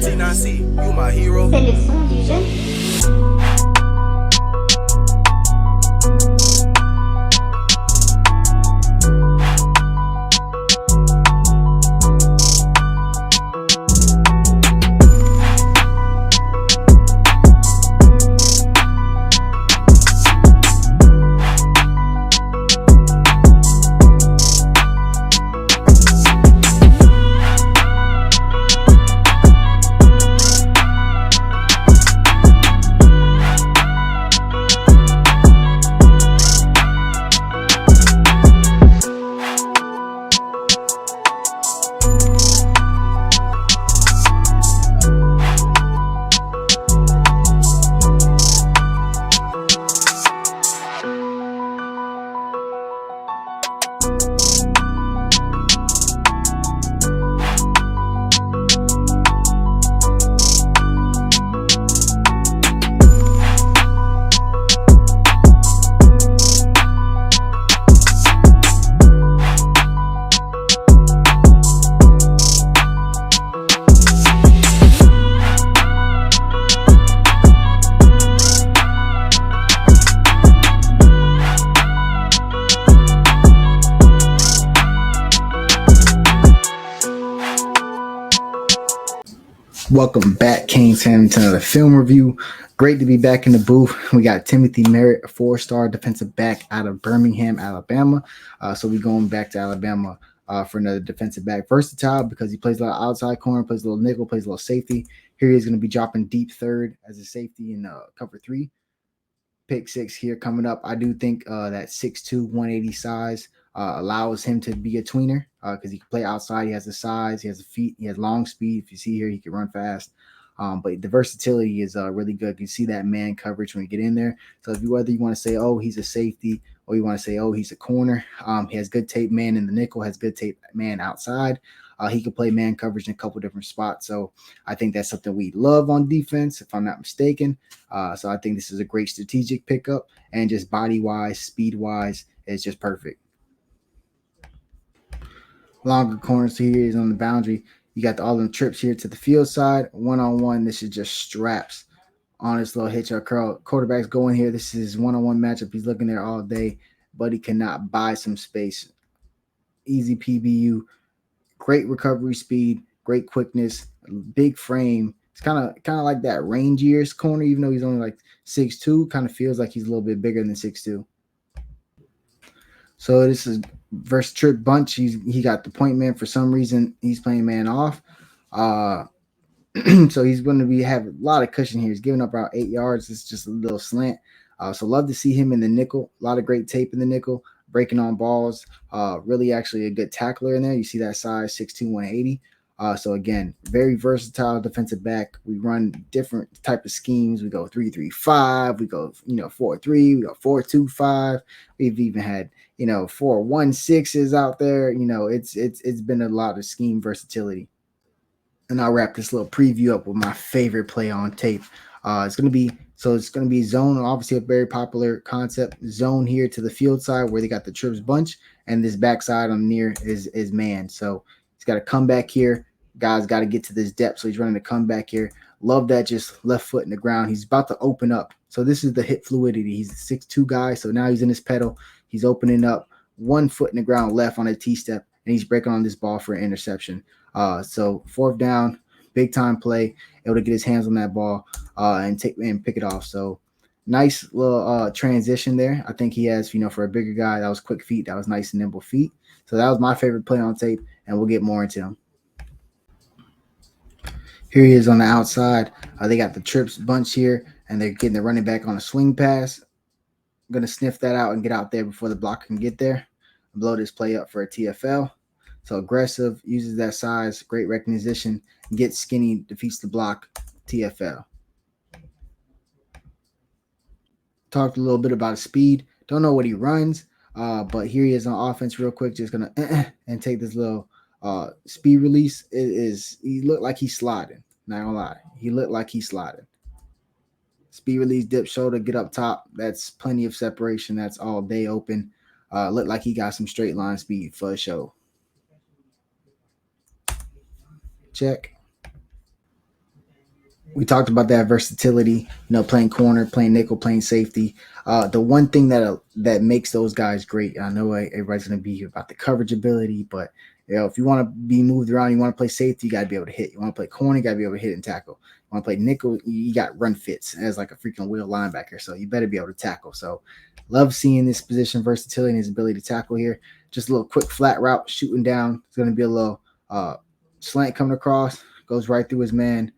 T9C, you my hero. C'est le son du jeune. Welcome back, Kings Fan, to another film review. Great to be back in the booth. We got Timothy Merrit, a 4-star defensive back out of Birmingham, Alabama. So we're going back to Alabama for another defensive back. Versatile because he plays a lot of outside corner, plays a little nickel, plays a little safety. Here he is going to be dropping deep third as a safety in cover 3. Pick 6 here coming up. I do think that 6'2", 180 size allows him to be a tweener because he can play outside. He has the size, he has the feet, he has long speed. If you see here, he can run fast. But the versatility is really good. You see that man coverage when you get in there. So whether you want to say, oh, he's a safety, or you want to say, oh, he's a corner, he has good tape man in the nickel, has good tape man outside. He can play man coverage in a couple different spots. So I think that's something we love on defense, if I'm not mistaken. So I think this is a great strategic pickup, and just body-wise, speed-wise, it's just perfect. Longer corners here is on the boundary. You got all them trips here to the field side. One-on-one, this is just straps on this little hitch or curl. Quarterback's going here. This is one-on-one matchup. He's looking there all day, but he cannot buy some space. Easy PBU. Great recovery speed, great quickness, big frame. It's kind of like that rangier corner, even though he's only like 6'2", kind of feels like he's a little bit bigger than 6'2". So this is versus Trip Bunch. He got the point man. For some reason, he's playing man off. So he's going to have a lot of cushion here. He's giving up about 8 yards. It's just a little slant. So love to see him in the nickel. A lot of great tape in the nickel. Breaking on balls, really actually a good tackler in there. You see that size, 6'2", 180. So again, very versatile defensive back. We run different type of schemes. We go 3-3-5. We go 4-3. We go 4-2-5. We've even had 4-1-6s out there. It's been a lot of scheme versatility. And I'll wrap this little preview up with my favorite play on tape. It's going to be zone, obviously a very popular concept. Zone here to the field side where they got the trips bunch, and this backside on near is man. So he's got to come back here. Guys got to get to this depth, so he's running to come back here. Love that, just left foot in the ground. He's about to open up. So this is the hip fluidity. He's a 6'2" guy, so now he's in his pedal. He's opening up, 1 foot in the ground left on a T-step, and he's breaking on this ball for an interception. So 4th down, big time play, able to get his hands on that ball and pick it off. So nice little transition there. I think he has, for a bigger guy, that was quick feet. That was nice and nimble feet. So that was my favorite play on tape, and we'll get more into him. Here he is on the outside. They got the trips bunch here, and they're getting the running back on a swing pass. I'm going to sniff that out and get out there before the blocker can get there. Blow this play up for a TFL. So aggressive, uses that size, great recognition, gets skinny, defeats the block, TFL. Talked a little bit about his speed. Don't know what he runs, but here he is on offense real quick. Just going to and take this little speed release. He looked like he's sliding. Not going to lie. He looked like he's sliding. Speed release, dip shoulder, get up top. That's plenty of separation. That's all day open. Looked like he got some straight line speed for a show. Check. We talked about that versatility, playing corner, playing nickel, playing safety. The one thing that makes those guys great, I know everybody's going to be about the coverage ability, but if you want to be moved around, you want to play safety, you got to be able to hit. You want to play corner, you got to be able to hit and tackle. You want to play nickel, you got run fits as like a freaking wheel linebacker, so you better be able to tackle. So love seeing this position versatility and his ability to tackle here. Just a little quick flat route shooting down. It's going to be a little slant coming across, goes right through his man.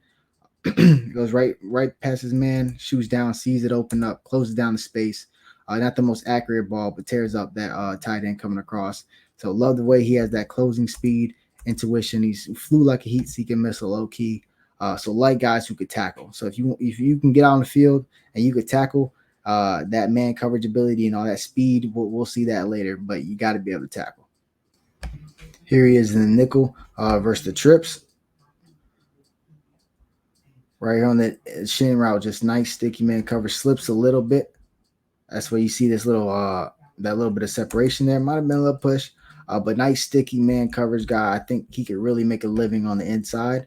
Goes right past his man, shoots down, sees it open up, closes down the space. Not the most accurate ball, but tears up that tight end coming across. So love the way he has that closing speed, intuition. He flew like a heat-seeking missile, low key. So like guys who could tackle. So if you can get out on the field and you could tackle, that man coverage ability and all that speed, we'll see that later. But you got to be able to tackle. Here he is in the nickel versus the trips. Right here on the shin route, just nice sticky man coverage, slips a little bit. That's where you see this little that little bit of separation there. Might have been a little push, but nice sticky man coverage guy. I think he could really make a living on the inside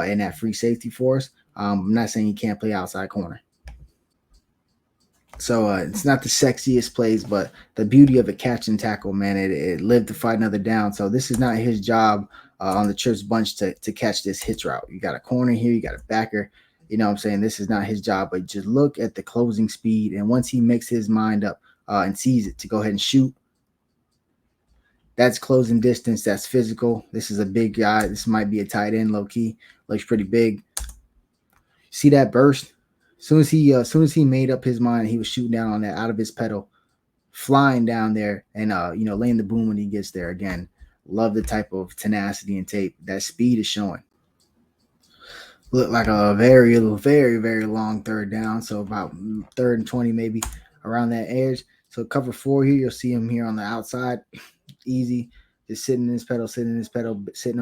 in that free safety for us. I'm not saying he can't play outside corner. So it's not the sexiest plays, but the beauty of a catch and tackle, man, it lived to fight another down. So this is not his job on the Trips bunch to catch this hitch route. You got a corner here, you got a backer. You know what I'm saying? This is not his job, but just look at the closing speed. And once he makes his mind up and sees it to go ahead and shoot, that's closing distance. That's physical. This is a big guy. This might be a tight end, low key. Looks pretty big. See that burst? Soon as he made up his mind, he was shooting down on that out of his pedal, flying down there, and laying the boom when he gets there. Again, love the type of tenacity and tape. That speed is showing. Looked like a very, very, very long third down, so about 3rd and 20 maybe around that edge. So cover 4 here, you'll see him here on the outside, easy, just sitting in his pedal, sitting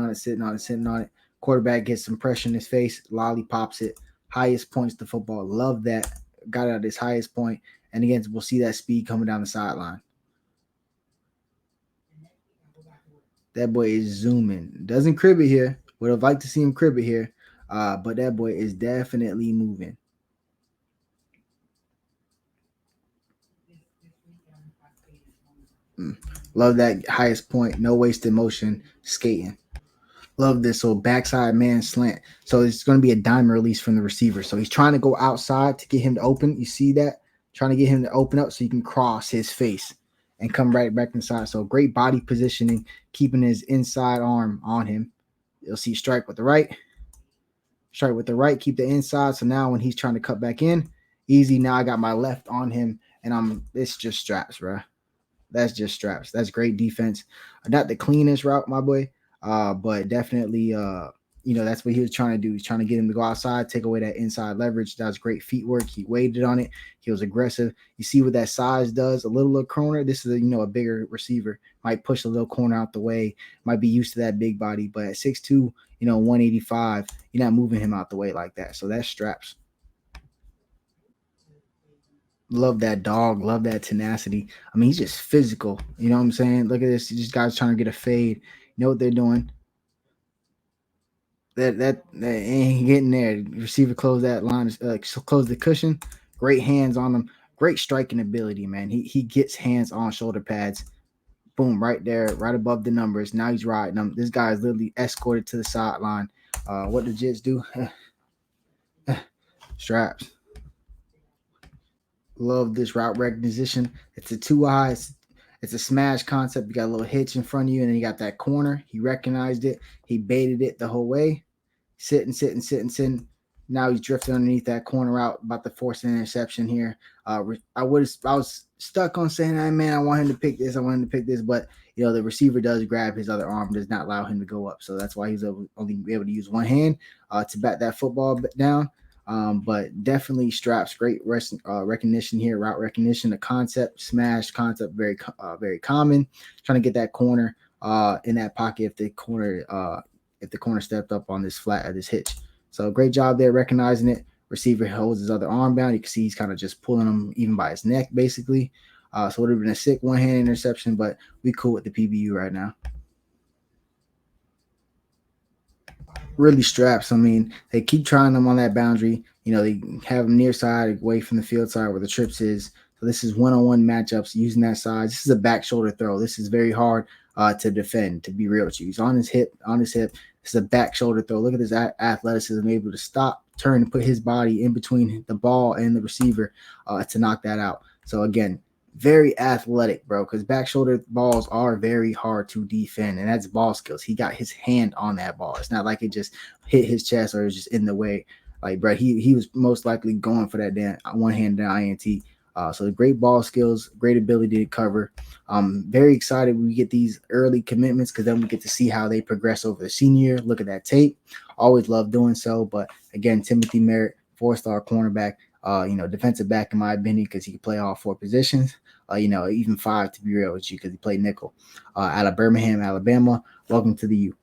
on it. Quarterback gets some pressure in his face, lollipops it, highest points to football. Love that. Got it at his highest point. And again, we'll see that speed coming down the sideline. That boy is zooming. Doesn't crib it here. Would have liked to see him crib it here. But that boy is definitely moving. Love that highest point. No wasted motion. Skating. Love this. So backside man slant. So it's going to be a dime release from the receiver. So he's trying to go outside to get him to open. You see that? Trying to get him to open up so he can cross his face and come right back inside. So great body positioning, keeping his inside arm on him. You'll see strike with the right. Keep the inside. So now when he's trying to cut back in, easy. Now I got my left on him, and it's just straps, bro. That's just straps. That's great defense. Not the cleanest route, my boy, but definitely, that's what he was trying to do. He's trying to get him to go outside, take away that inside leverage. That was great feet work. He waited on it. He was aggressive. You see what that size does? A little corner. This is a bigger receiver. Might push a little corner out the way. Might be used to that big body, but at 6'2", 185, you're not moving him out the way like that. So that's straps. Love that dog. Love that tenacity. I mean, he's just physical. You know what I'm saying? Look at this. These guys trying to get a fade. You know what they're doing? That ain't getting there. Receiver close that line. Close the cushion. Great hands on him. Great striking ability, man. He gets hands on shoulder pads. Boom, right there, right above the numbers. Now he's riding them. This guy is literally escorted to the sideline. What the Jets do? Straps. Love this route recognition. It's a 2 eyes. It's a smash concept. You got a little hitch in front of you, and then you got that corner. He recognized it. He baited it the whole way. Sitting. Now he's drifting underneath that corner out, about to force an interception here. I was stuck on saying, hey, man, I want him to pick this. But the receiver does grab his other arm, does not allow him to go up. So that's why he's only able to use one hand to bat that football down. But definitely straps, great recognition here, route recognition, the concept, smash concept, very common. Trying to get that corner in that pocket if the corner stepped up on this flat or this hitch. So great job there recognizing it. Receiver holds his other arm down. You can see he's kind of just pulling him even by his neck, basically. So it would have been a sick one-hand interception, but we cool with the PBU right now. really straps. I mean, they keep trying them on that boundary. You know, they have them near side, away from the field side where the trips is. So this is one-on-one matchups using that side. This is a back shoulder throw. This is very hard to defend, to be real with you. He's on his hip, on his hip. This is a back shoulder throw. Look at his athleticism, able to stop, turn, and put his body in between the ball and the receiver to knock that out. So again, very athletic, bro, because back shoulder balls are very hard to defend, and that's ball skills. He got his hand on that ball. It's not like it just hit his chest or it was just in the way. Like, bro, he was most likely going for that damn one-handed INT. So great ball skills, great ability to cover. Very excited we get these early commitments because then we get to see how they progress over the senior year. Look at that tape. Always love doing so. But again, Timothy Merrit, 4-star cornerback, defensive back in my opinion because he can play all 4 positions. Even 5 to be real with you because he played nickel. Out of Birmingham, Alabama. Welcome to the U.